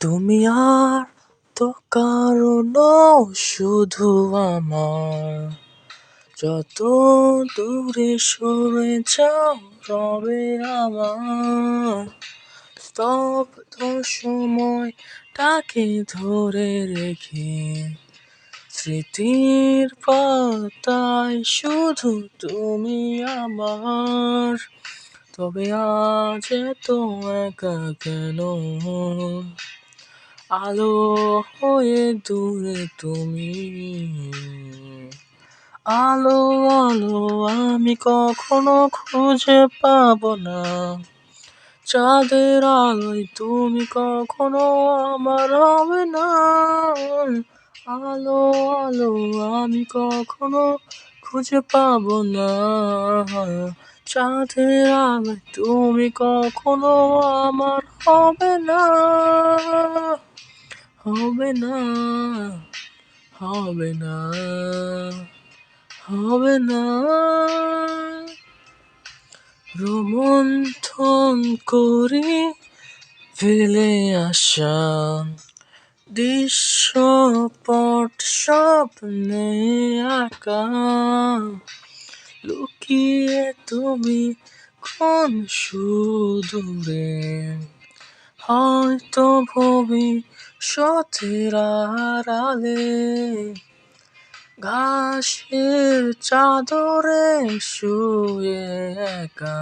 তুমি আর তো কারো শুধু আমার, যত দূরে সরে যাও রবে আমার। স্তব্ধ সময়টাকে ধরে রেখে স্মৃতির পাতায় শুধু তুমি আমার। তবে আজ এত একা কেন, আলো হয়ে দূরে তুমি। আলো আলো আমি কখনো খুঁজে পাবো না, চাঁদের আলোয় তুমি কখনো আমার হবে না। আলো আলো আমি কখনো খুঁজে পাবো না, চাঁদের আলোয় তুমি কখনো আমার হবে না। হবে না, হবে না, হবে না। রোমন্থন করি ফেলে আসা দৃশ্যপট স্বপ্নে আঁকা, লুকিয়ে তুমি কোন সুদূরে, হয়তো ভবিষ্যতের আড়ালে। ঘাসের চাদরে শুয়ে একা,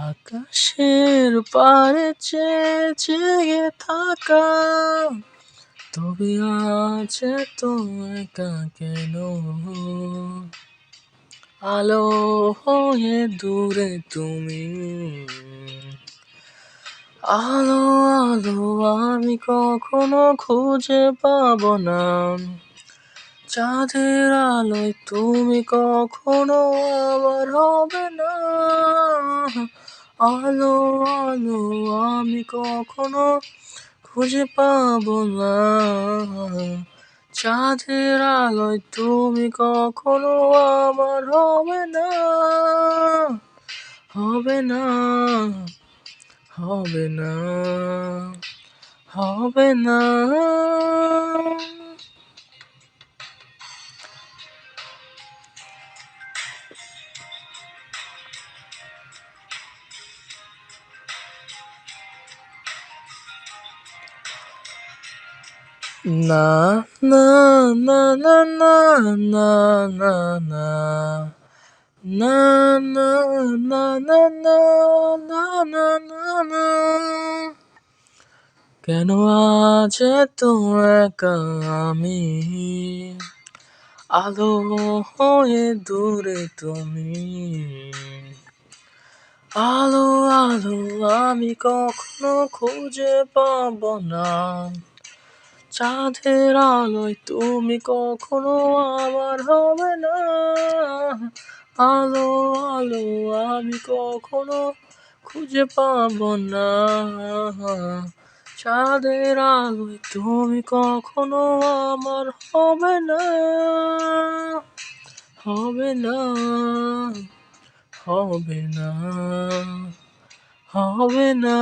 আকাশের পারে চেয়ে জেগে থাকা। তবে আজ এত একা কেন, আলো হয়ে দূরে তুমি। আলো আলো আমি কখনো খুঁজে পাবো না, চাঁদের আলোয় তুমি কখনো আমার হবে না। আলো আলো আমি কখনো খুঁজে পাবো না, চাঁদের আলোয় তুমি কখনো আমার হবে না। হবে না, হবে না, হবে না। না না না না না না না না না না না না না না না না না। কেন আজ এত একা আমি, আলো হয়ে দূরে তুমি। আলো আলো আমি কখনো খুঁজে পাবো না, চাঁদের আলোয় তুমি কখনো আমার হবে না। আলো আলো আমি কখনো খুঁজে পাবো না, চাঁদের আলোয় তুমি কখনো আমার হবে না। হবে না, হবে না, হবে না।